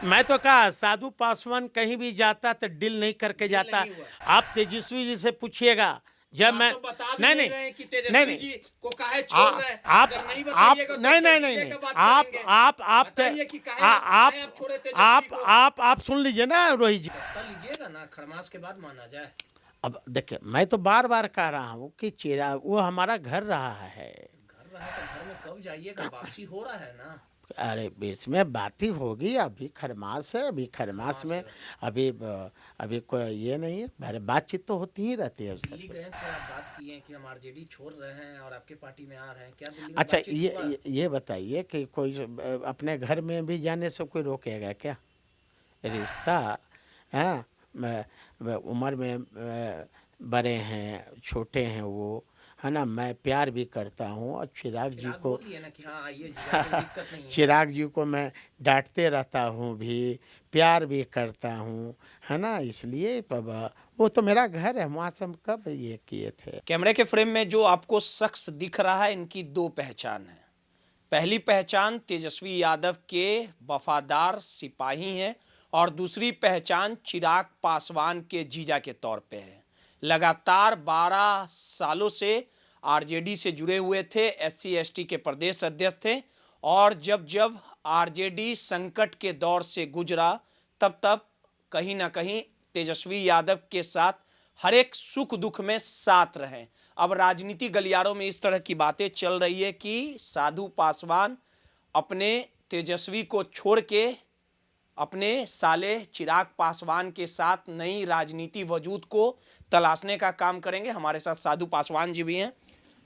मैं तो कहा साधु पासवान कहीं भी जाता तो डील नहीं करके जाता। नहीं हुआ। आप तेजस्वी जी से पूछिएगा, जब मैं तो बता भी नहीं नहीं नहीं रहे हैं कि नहीं तेजस्वी नहीं जी को काहे छोड़ रहे हैं। अगर नहीं बताइएगा तो नहीं नहीं नहीं जिले नहीं का बात आप करेंगे। आप बताइए कि काहे आप छोड़े तेजस्वी को। आप सुन लीजिए ना रोहित जी। कर लीजिएगा ना, खरमास के बाद माना जाए। अब देखिए, मैं तो बार बार कह रहा हूँ कि चिराग वो हमारा घर रहा है। घर रहा तो घर में कब जाइएगा, वापसी हो रहा है ना। अरे बीच में बात ही होगी, अभी खरमास है, अभी खरमास में अभी अभी कोई ये नहीं है, अरे बातचीत तो होती ही रहती है। दिल्ली गए थे, आप बात किए कि हम आरजेडी छोड़ रहे हैं और आपके पार्टी में आ रहे हैं, क्या दिल्ली में अच्छा बातचीत हुआ? ये बताइए कि कोई अपने घर में भी जाने से कोई रोकेगा क्या? रिश्ता है, उम्र में बड़े हैं छोटे हैं वो, है ना। मैं प्यार भी करता हूँ और चिराग जी को बोल दिए ना कि हाँ आइए जी, कोई दिक्कत नहीं है। चिराग जी को मैं डांटते रहता हूँ भी, प्यार भी करता हूँ, है ना। इसलिए बाबा वो तो मेरा घर है, वहाँ से हम कब ये किए थे। कैमरे के फ्रेम में जो आपको शख्स दिख रहा है, इनकी दो पहचान है। पहली पहचान तेजस्वी यादव के वफादार सिपाही हैं और दूसरी पहचान चिराग पासवान के जीजा के तौर पे है। लगातार 12 सालों से आरजेडी से जुड़े हुए थे, एससी एसटी के प्रदेश अध्यक्ष थे और जब जब आरजेडी संकट के दौर से गुजरा तब तब कहीं ना कहीं तेजस्वी यादव के साथ हर एक सुख दुख में साथ रहे। अब राजनीति गलियारों में इस तरह की बातें चल रही है कि साधु पासवान अपने तेजस्वी को छोड़ के अपने साले चिराग पासवान के साथ नई राजनीति वजूद को तलाशने का काम करेंगे। हमारे साथ साधु पासवान जी भी हैं।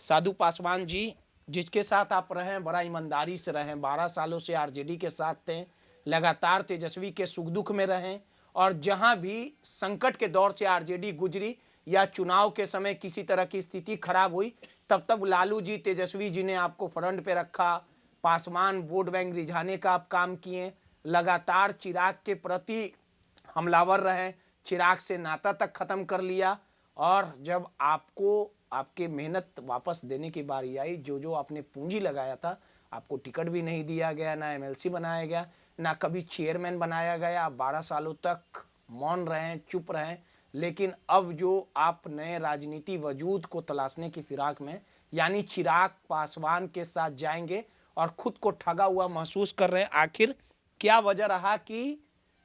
साधु पासवान जी, जिसके साथ आप रहे, बड़ा ईमानदारी से रहे, 12 सालों से आरजेडी के साथ थे, लगातार तेजस्वी के सुख दुख में रहें और जहां भी संकट के दौर से आरजेडी गुजरी या चुनाव के समय किसी तरह की स्थिति खराब हुई, तब तब लालू जी, तेजस्वी जी ने आपको फ्रंट पे रखा। पासवान वोट बैंक रिझाने का आप काम किए, लगातार चिराग के प्रति हमलावर रहे, चिराग से नाता तक खत्म कर लिया और जब आपको आपके मेहनत वापस देने की बारी आई, जो जो आपने पूंजी लगाया था, आपको टिकट भी नहीं दिया गया, ना एमएलसी बनाया गया, ना कभी चेयरमैन बनाया गया। आप 12 सालों तक मौन रहे, चुप रहे, लेकिन अब जो आप नए राजनीति वजूद को तलाशने की फिराक में, यानी चिराग पासवान के साथ जाएंगे और खुद को ठगा हुआ महसूस कर रहे हैं। आखिर क्या वजह रहा कि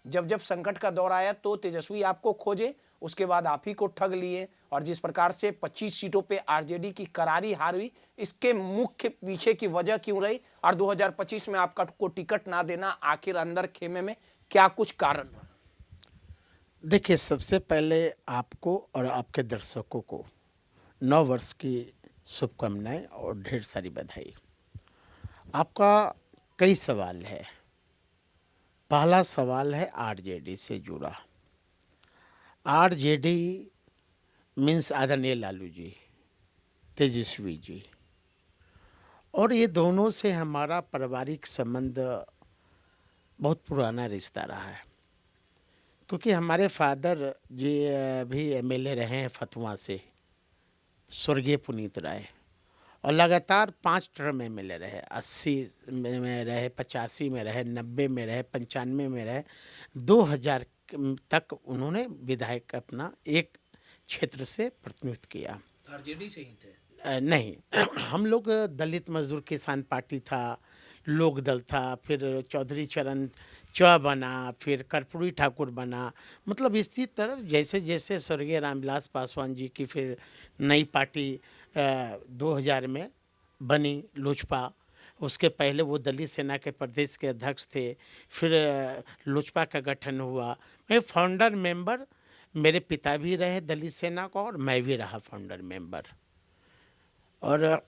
जब जब संकट का दौर आया तो तेजस्वी आपको खोजे, उसके बाद आप ही को ठग लिए और जिस प्रकार से 25 सीटों पे आरजेडी की करारी हार हुई, इसके मुख्य पीछे की वजह क्यों रही और 2025 में आपका को टिकट ना देना, आखिर अंदर खेमे में क्या कुछ कारण? देखिए, सबसे पहले आपको और आपके दर्शकों को नव वर्ष की शुभकामनाएं और ढेर सारी बधाई। आपका कई सवाल है। पहला सवाल है आरजेडी से जुड़ा। आरजेडी मीन्स आदरणीय लालू जी, तेजस्वी जी, और ये दोनों से हमारा पारिवारिक संबंध बहुत पुराना रिश्ता रहा है, क्योंकि हमारे फादर जी भी एमएलए रहे हैं फतुआ से, स्वर्गीय पुनीत राय, और लगातार 5 टर्म एमएलए रहे। 80 में रहे, 85 में रहे, 90 में रहे, 95 में रहे, 2000 तक उन्होंने विधायक अपना एक क्षेत्र से प्रतिनिधित्व किया। आरजेडी से ही थे? नहीं, हम लोग दलित मजदूर किसान पार्टी था, लोक दल था, फिर चौधरी चरण च बना, फिर कर्पूरी ठाकुर बना। मतलब इसी तरह जैसे जैसे स्वर्गीय रामविलास पासवान जी की फिर नई पार्टी 2000 में बनी, लोजपा। उसके पहले वो दलित सेना के प्रदेश के अध्यक्ष थे, फिर लोजपा का गठन हुआ। मैं फाउंडर मेंबर, मेरे पिता भी रहे दलित सेना का और मैं भी रहा फाउंडर मेंबर। और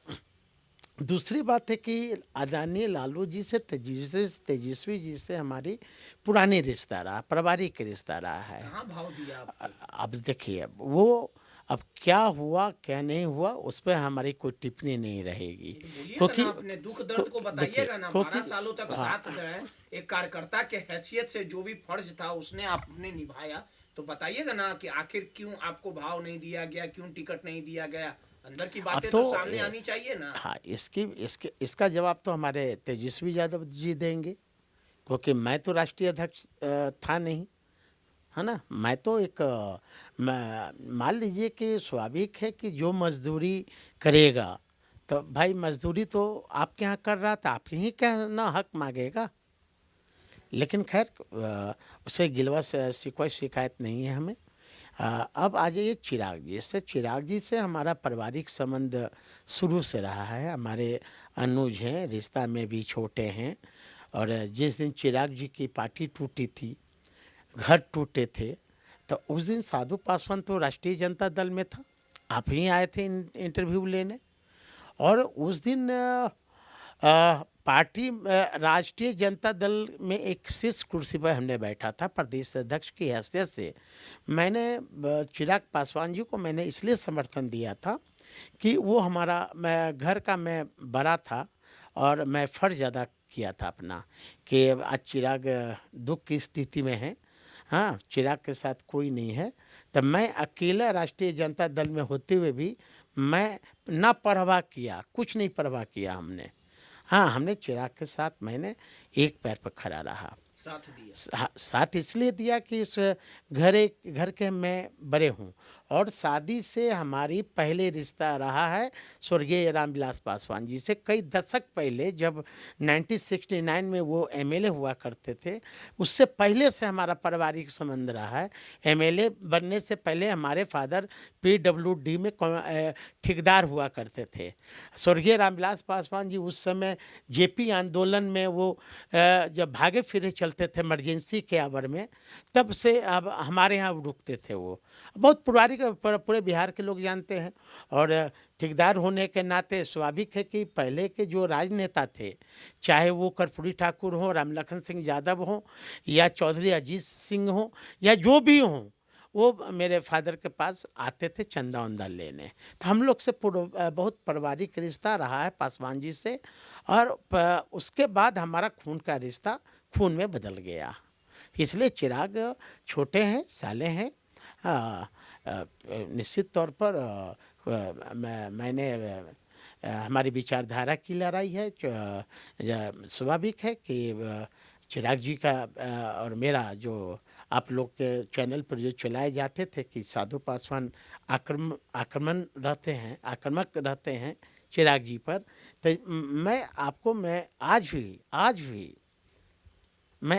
दूसरी बात है कि आदरणीय लालू जी से तेजस्वी जी से हमारी पुरानी रिश्ता रहा, पारिवारिक रिश्ता रहा है। कहाँ भाव दिया आपको? अब देखिए, वो अब क्या हुआ क्या नहीं हुआ उस पर हमारी कोई टिप्पणी नहीं रहेगी, क्योंकि अपने दुख दर्द को बताइएगा ना। 12 सालों तक साथ रहे, एक कार्यकर्ता के हैसियत से जो भी फर्ज था उसने आपने निभाया, तो बताइएगा ना कि आखिर क्यों आपको भाव नहीं दिया गया, क्यों टिकट नहीं दिया गया। अंदर की बातें तो सामने आनी चाहिए ना। हाँ, इसका जवाब तो हमारे तेजस्वी यादव जी देंगे क्योंकि मैं तो राष्ट्रीय अध्यक्ष था नहीं, है ना। मैं तो एक मान लीजिए कि स्वाभाविक है कि जो मजदूरी करेगा तो भाई मजदूरी तो आपके यहाँ कर रहा था, आप ही क्या ना हक मांगेगा। लेकिन खैर उससे गिलवा से कोई शिकायत नहीं है हमें। अब आ जाइए चिराग जी से। चिराग जी से हमारा पारिवारिक संबंध शुरू से रहा है। हमारे अनुज हैं, रिश्ता में भी छोटे हैं। और जिस दिन चिराग जी की पार्टी टूटी थी, घर टूटे थे, तो उस दिन साधु पासवान तो राष्ट्रीय जनता दल में था। आप ही आए थे इंटरव्यू लेने। और उस दिन पार्टी राष्ट्रीय जनता दल में एक शीर्ष कुर्सी पर हमने बैठा था प्रदेश अध्यक्ष की हैसियत से। मैंने चिराग पासवान जी को मैंने इसलिए समर्थन दिया था कि वो हमारा मैं घर का मैं बड़ा था और मैं फर्ज अदा किया था अपना कि आज चिराग दुख की स्थिति में है। हाँ, चिराग के साथ कोई नहीं है। तब मैं अकेला राष्ट्रीय जनता दल में होते हुए भी मैं ना परवाह किया, कुछ नहीं परवाह किया हमने। हाँ, हमने चिराग के साथ मैंने एक पैर पर खड़ा रहा। साथ दिया। साथ इसलिए दिया कि उस घर के मैं बड़े हूँ। और शादी से हमारी पहले रिश्ता रहा है स्वर्गीय रामविलास पासवान जी से। कई दशक पहले जब 1969 में वो एमएलए हुआ करते थे, उससे पहले से हमारा पारिवारिक संबंध रहा है। एमएलए बनने से पहले हमारे फादर पीडब्ल्यूडी में ठेकेदार हुआ करते थे। स्वर्गीय रामविलास पासवान जी उस समय जेपी आंदोलन में वो जब भागे फिरे चलते थे इमरजेंसी के आवर में, तब से अब हमारे यहाँ रुकते थे। वो बहुत पुरानी पूरे बिहार के लोग जानते हैं। और ठेकेदार होने के नाते स्वाभाविक है कि पहले के जो राजनेता थे, चाहे वो कर्पूरी ठाकुर हो, रामलखन सिंह यादव हो, या चौधरी अजीत सिंह हो, या जो भी हों, वो मेरे फादर के पास आते थे चंदा वंदा लेने। तो हम लोग से बहुत पारिवारिक रिश्ता रहा है पासवान जी से। और उसके बाद हमारा खून का रिश्ता खून में बदल गया। इसलिए चिराग छोटे हैं, साले हैं। निश्चित तौर पर मैंने हमारी विचारधारा की लड़ाई है। स्वाभाविक है कि चिराग जी का और मेरा जो आप लोग के चैनल पर जो चलाए जाते थे कि साधु पासवान आक्रामक रहते हैं चिराग जी पर, तो मैं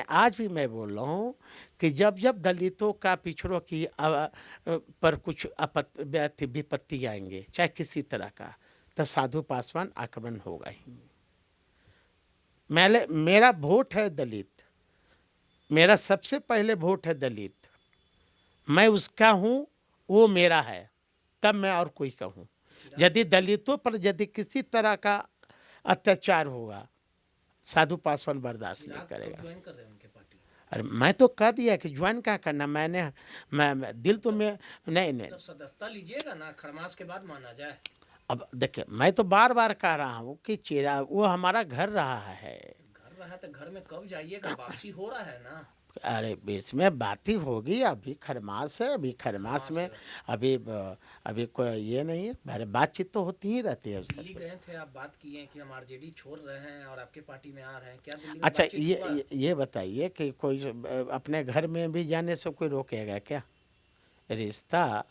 आज भी मैं बोल रहा हूँ कि जब दलितों का पिछड़ों की पर कुछ विपत्ति आएंगे, चाहे किसी तरह का, तो साधु पासवान आक्रमण होगा ही। मेरा वोट है दलित, मेरा सबसे पहले वोट है दलित। मैं उसका हूँ, वो मेरा है, तब मैं और कोई का हूँ। यदि दलितों पर यदि किसी तरह का अत्याचार होगा, साधु पासवान बर्दाश्त नहीं करेगा। ज्वाइन कर रहे हैं उनके पार्टी? अरे मैं तो कह दिया कि ज्वाइन क्या करना। मैं दिल तो में नहीं तो सदस्यता लीजिएगा ना, खरमास के बाद माना जाए। अब देखिए, मैं तो बार बार कह रहा हूँ कि चिराग वो हमारा घर रहा है। घर रहा तो घर में कब जाइएगा? वापसी हो रहा है ना। अरे इसमें बात ही होगी। अभी खरमास है, अभी खरमास में अभी कोई ये नहीं है, बातचीत तो होती ही रहती है। दिल्ली गए थे आप, बात किए कि हम आरजेडी छोड़ रहे हैं और आपके पार्टी में आ रहे हैं, क्या दिल्ली में अच्छा, बातचीत हुआ? ये बताइए कि कोई अपने घर में भी जाने से कोई रोकेगा क्या? रिश्ता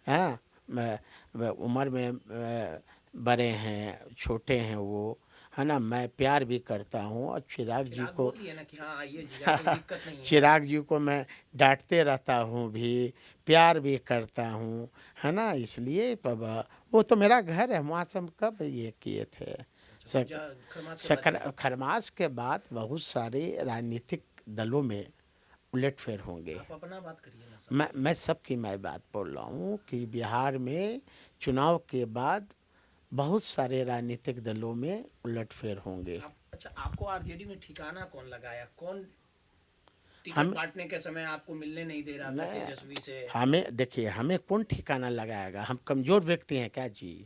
है, उम्र में बड़े हैं, छोटे हैं वो, है ना। मैं प्यार भी करता हूँ और चिराग जी को बोल दिए ना कि हाँ आइए जी, कोई दिक्कत नहीं है। चिराग जी को मैं डांटते रहता हूँ भी, प्यार भी करता हूँ, है ना। इसलिए वो तो मेरा घर है, वहाँ से हम कब ये किए थे। खरमास के बाद बहुत सारे राजनीतिक दलों में उलटफेर होंगे। आप अपना बात करिए ना। मैं सबकी मैं बात बोल रहा हूँ कि बिहार में चुनाव के बाद बहुत सारे राजनीतिक दलों में उलटफेर होंगे। अच्छा, आपको आरजेडी में ठिकाना कौन लगाया? कौन टिकट बांटने के समय आपको मिलने नहीं दे रहा था तेजस्वी से? हमें देखिए, हमें कौन ठिकाना लगाएगा? हम कमजोर व्यक्ति हैं क्या जी?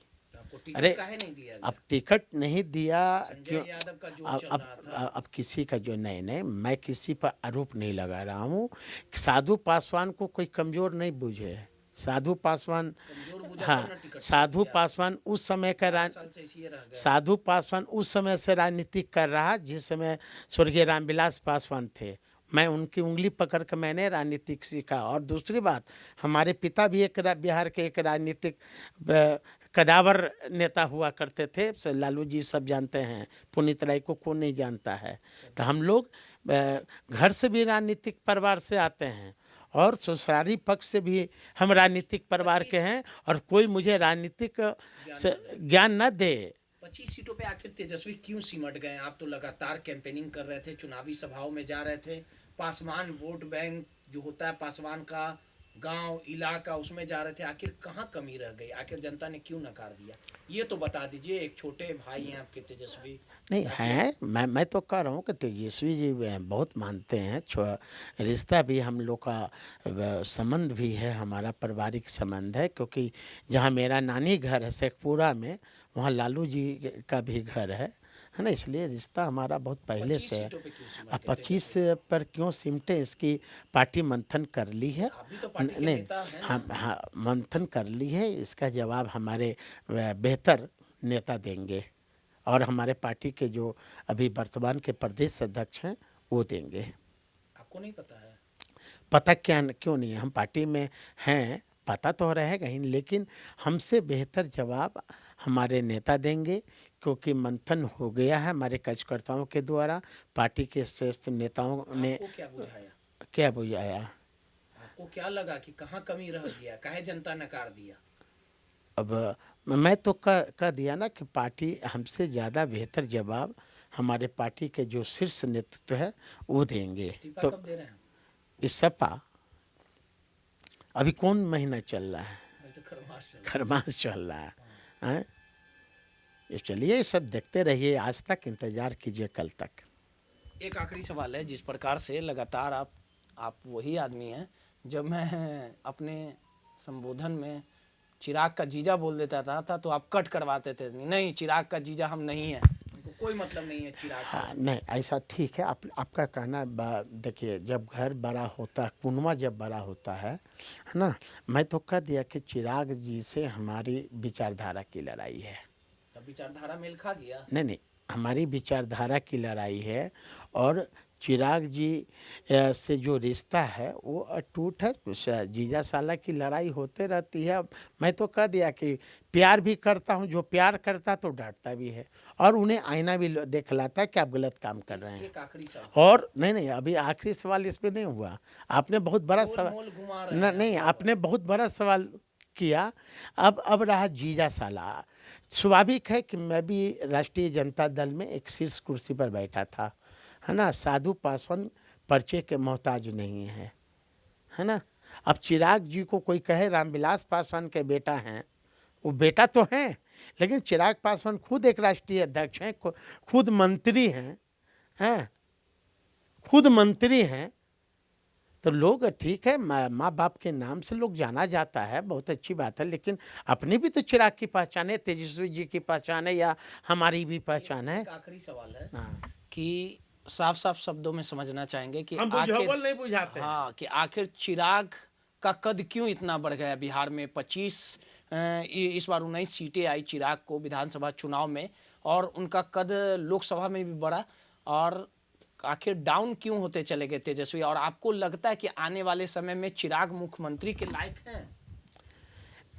अरे काहे नहीं दिया? अब टिकट नहीं दिया क्यों? यादव का जो चल रहा था। अब किसी का जो नहीं, मैं किसी पर आरोप नहीं लगा रहा हूँ। साधु पासवान को कोई कमजोर नहीं बुझे। साधु पासवान हाँ, साधु पासवान उस समय का साल से इसी रह गए। साधु पासवान उस समय से राजनीतिक कर रहा जिस समय स्वर्गीय रामविलास पासवान थे। मैं उनकी उंगली पकड़ के मैंने राजनीतिक सीखा। और दूसरी बात, हमारे पिता भी बिहार के एक राजनीतिक कदावर नेता हुआ करते थे। लालू जी सब जानते हैं, पुनीत राय को कौन नहीं जानता है। तो हम लोग घर से भी राजनीतिक परिवार से आते हैं और ससुराली पक्ष से भी हम राजनीतिक परिवार के हैं। और कोई मुझे राजनीतिक ज्ञान न दे। 25 सीटों पे आखिर तेजस्वी क्यों सिमट गए? आप तो लगातार कैंपेनिंग कर रहे थे, चुनावी सभाओं में जा रहे थे, पासवान वोट बैंक जो होता है पासवान का गांव इलाका उसमें जा रहे थे। आखिर कहाँ कमी रह गई? आखिर जनता ने क्यों नकार दिया? ये तो बता दीजिए। एक छोटे भाई हैं आपके तेजस्वी। नहीं है, मैं तो कह रहा हूँ कि तेजस्वी जी बहुत मानते हैं। रिश्ता भी हम लोग का संबंध भी है, हमारा पारिवारिक संबंध है। क्योंकि जहाँ मेरा नानी घर है शेखपुरा में, वहाँ लालू जी का भी घर है ना। इसलिए रिश्ता हमारा बहुत पहले से है। अब 25 पर क्यों सिमटे, इसकी पार्टी मंथन कर ली है। नहीं, हाँ मंथन कर ली है। इसका जवाब हमारे बेहतर नेता देंगे और हमारे पार्टी के जो अभी वर्तमान के प्रदेश अध्यक्ष हैं वो देंगे। आपको नहीं पता है? पता क्यों नहीं है, हम पार्टी में हैं, पता तो रहेगा ही, लेकिन हमसे बेहतर जवाब हमारे नेता देंगे। क्योंकि मंथन हो गया है हमारे कार्यकर्ताओं के द्वारा, पार्टी के श्रेष्ठ नेताओं ने। आपको क्या बुझाया? क्या बुझाया? आपको क्या लगा कि कहाँ कमी रह गया? काहे जनता नकार दिया? अब मैं तो कह दिया ना कि पार्टी हमसे ज़्यादा बेहतर जवाब हमारे पार्टी के जो शीर्ष नेतृत्व है वो देंगे। तो कब दे रहे हैं? इस सपा अभी कौन महीना चल रहा है? तो खरमास चल रहा है। ये चलिए, सब देखते रहिए, आज तक इंतजार कीजिए कल तक। एक आखिरी सवाल है। जिस प्रकार से लगातार आप वही आदमी हैं, जब मैं अपने संबोधन में चिराग का जीजा बोल देता था तो आप कट करवाते थे, नहीं चिराग का जीजा हम नहीं हैं, उनको कोई मतलब नहीं है चिराग से। हाँ, नहीं ऐसा ठीक है। आपका कहना देखिए, जब घर बड़ा होता है, कुनवा जब बड़ा होता है ना, मैं तो कह दिया कि चिराग जी से हमारी विचारधारा की लड़ाई है। तब विचारधारा मेल खा गया? नहीं, हमारी विचारधारा की लड़ाई है। और चिराग जी से जो रिश्ता है वो अटूट है। जीजा साला की लड़ाई होते रहती है। मैं तो कह दिया कि प्यार भी करता हूँ, जो प्यार करता तो डांटता भी है और उन्हें आईना भी दिखलाता है कि आप गलत काम कर रहे हैं। एक आखिरी सवाल। और नहीं, अभी आखिरी सवाल इस पे नहीं हुआ। आपने बहुत बड़ा सवाल नहीं, आपने बहुत बड़ा सवाल किया। अब रहा जीजा साला। स्वाभाविक है कि मैं भी राष्ट्रीय जनता दल में एक शीर्ष कुर्सी पर बैठा था, है ना। साधु पासवान पर्चे के मोहताज नहीं है ना। अब चिराग जी को कोई कहे रामविलास पासवान के बेटा हैं, वो बेटा तो हैं, लेकिन चिराग पासवान खुद एक राष्ट्रीय अध्यक्ष हैं, खुद मंत्री हैं, खुद मंत्री हैं। तो लोग ठीक है, माँ बाप के नाम से लोग जाना जाता है, बहुत अच्छी बात है, लेकिन अपनी भी तो चिराग की पहचान है, तेजस्वी जी की पहचान है, या हमारी भी पहचान है। आखिरी सवाल है कि साफ साफ शब्दों में समझना चाहेंगे कि हम बुझावल नहीं बुझाते। हाँ, कि आखिर चिराग का कद क्यों इतना बढ़ गया बिहार में? 25 इस बार 19 सीटें आई चिराग को विधानसभा चुनाव में, और उनका कद लोकसभा में भी बढ़ा, और आखिर डाउन क्यों होते चले गए तेजस्वी? और आपको लगता है कि आने वाले समय में चिराग मुख्यमंत्री के लायक हैं?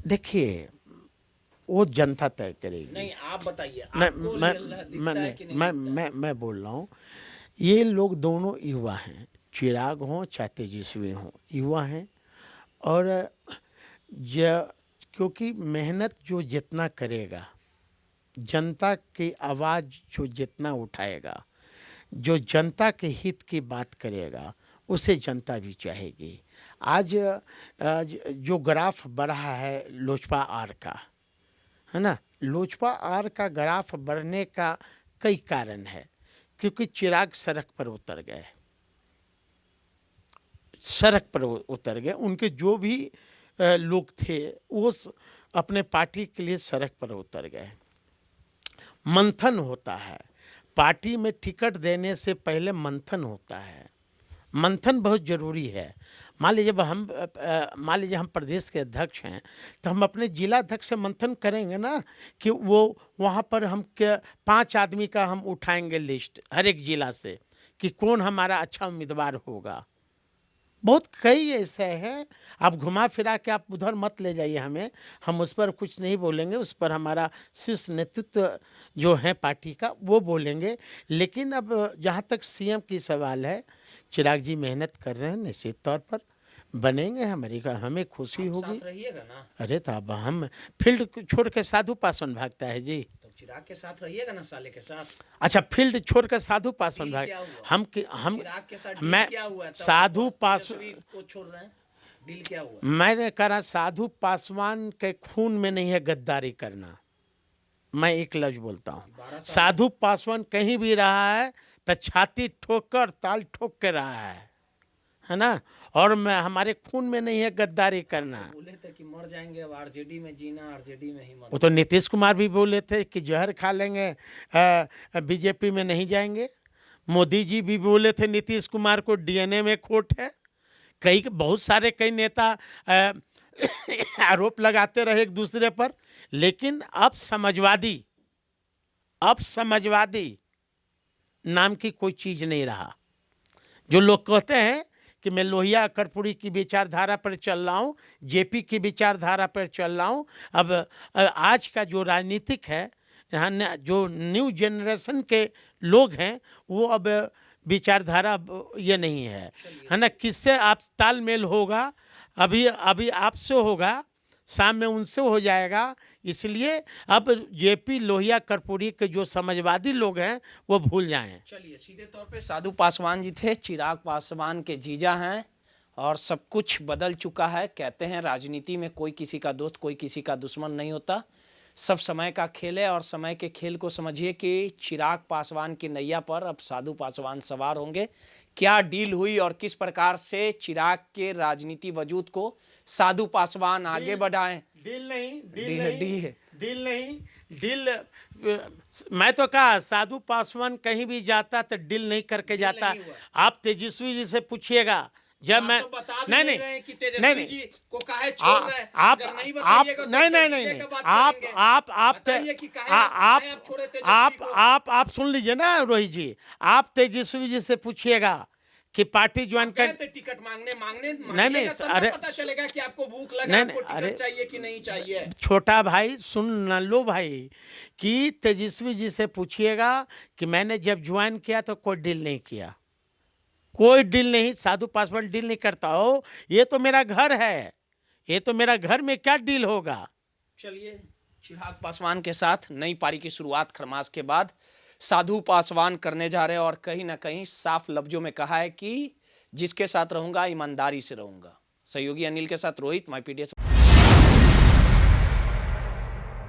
देखिए, वो जनता तय करेगी। नहीं, आप बताइए। मैं बोल रहा हूँ, ये लोग दोनों युवा हैं, चिराग हों चाहे तेजस्वी हों, युवा हैं। और क्योंकि मेहनत जो जितना करेगा, जनता की आवाज़ जो जितना उठाएगा, जो जनता के हित की बात करेगा, उसे जनता भी चाहेगी। आज जो ग्राफ बढ़ा है लोजपा आर का, है ना, लोजपा आर का ग्राफ बढ़ने का कई कारण है। क्योंकि चिराग सड़क पर उतर गए, उनके जो भी लोग थे वो अपने पार्टी के लिए सड़क पर उतर गए। मंथन होता है पार्टी में, टिकट देने से पहले मंथन होता है। मंथन बहुत जरूरी है। मान लीजिए मान लीजिए हम प्रदेश के अध्यक्ष हैं, तो हम अपने जिला अध्यक्ष से मंथन करेंगे ना कि वो वहाँ पर हम 5 आदमी का हम उठाएंगे लिस्ट हर एक जिला से कि कौन हमारा अच्छा उम्मीदवार होगा। बहुत कई ऐसे हैं, आप घुमा फिरा के आप उधर मत ले जाइए हमें, हम उस पर कुछ नहीं बोलेंगे, उस पर हमारा शीर्ष नेतृत्व जो है पार्टी का वो बोलेंगे। लेकिन अब जहाँ तक सीएम की सवाल है, चिराग जी मेहनत कर रहे हैं, निश्चित तौर पर बनेंगे, हमें खुशी होगी। साथ रहिएगा ना? अरे तो अब हम फील्ड छोड़ के साधु पासवान भागता है जी। तो चिराग के साथ रहिएगा ना, साले के साथ? अच्छा, फील्ड छोड़ कर साधु पासवान भाग, हम चिराग के साथ मैं क्या हुआ है? साधु पासवान को छोड़ रहे हैं, डील क्या हुआ? मैंने कहा साधु पासवान के खून में नहीं है गद्दारी करना। मैं एक लफ्ज बोलता हूँ, साधु पासवान कहीं भी रहा है तो छाती ठोक कर ताल ठोक के रहा है ना, और मैं हमारे खून में नहीं है गद्दारी करना। बोले थे कि मर जाएंगे, अब आरजेडी में जीना, आरजेडी में ही मरना। वो तो नीतीश कुमार भी बोले थे कि जहर खा लेंगे, बीजेपी में नहीं जाएंगे। मोदी जी भी बोले थे नीतीश कुमार को डीएनए में खोट है। बहुत सारे नेता आरोप लगाते रहे एक दूसरे पर, लेकिन अब समाजवादी नाम की कोई चीज नहीं रहा। जो लोग कहते हैं कि मैं लोहिया कर्पूरी की विचारधारा पर चल रहा हूँ, जेपी की विचारधारा पर चल रहा हूँ, अब आज का जो राजनीतिक है, यहाँ जो न्यू जनरेशन के लोग हैं, वो अब विचारधारा ये नहीं है ना। किससे आप तालमेल होगा, अभी आपसे होगा, शाम में उनसे हो जाएगा। इसलिए अब जेपी लोहिया कर्पूरी के जो समाजवादी लोग हैं वो भूल जाएं। चलिए, सीधे तौर पे साधु पासवान जी थे, चिराग पासवान के जीजा हैं, और सब कुछ बदल चुका है। कहते हैं राजनीति में कोई किसी का दोस्त, कोई किसी का दुश्मन नहीं होता, सब समय का खेल है। और समय के खेल को समझिए कि चिराग पासवान की नैया पर अब साधु पासवान सवार होंगे। क्या डील हुई और किस प्रकार से चिराग के राजनीति वजूद को साधु पासवान आगे बढ़ाएं? डील मैं तो कहा साधु पासवान कहीं भी जाता तो डील नहीं करके जाता। आप तेजस्वी जी से पूछिएगा, जब मैं तो नहीं कि तेजस्वी जी को काहे छोड़ रहे हैं? आप नहीं बताइएगा तो नहीं आप सुन लीजिए ना रोहित जी, आप तेजस्वी जी से पूछिएगा कि पार्टी ज्वाइन कर, टिकट मांगने नहीं अरे पता चलेगा कि आपको भूख लगा, आपको टिकट चाहिए कि नहीं चाहिए। छोटा भाई सुन न लो भाई, कि तेजस्वी जी से पूछिएगा कि मैंने जब ज्वाइन किया तो कोई डील नहीं किया, कोई डील नहीं। साधु पासवान डील नहीं करता हो, ये तो मेरा घर है, ये तो मेरा घर में क्या डील होगा। चलिए, चिराग पासवान के साथ नई पारी की शुरुआत खरमास के बाद साधु पासवान करने जा रहे हैं, और कहीं ना कहीं साफ लफ्जों में कहा है कि जिसके साथ रहूंगा ईमानदारी से रहूंगा। सहयोगी अनिल के साथ रोहित, माई पीडीएस।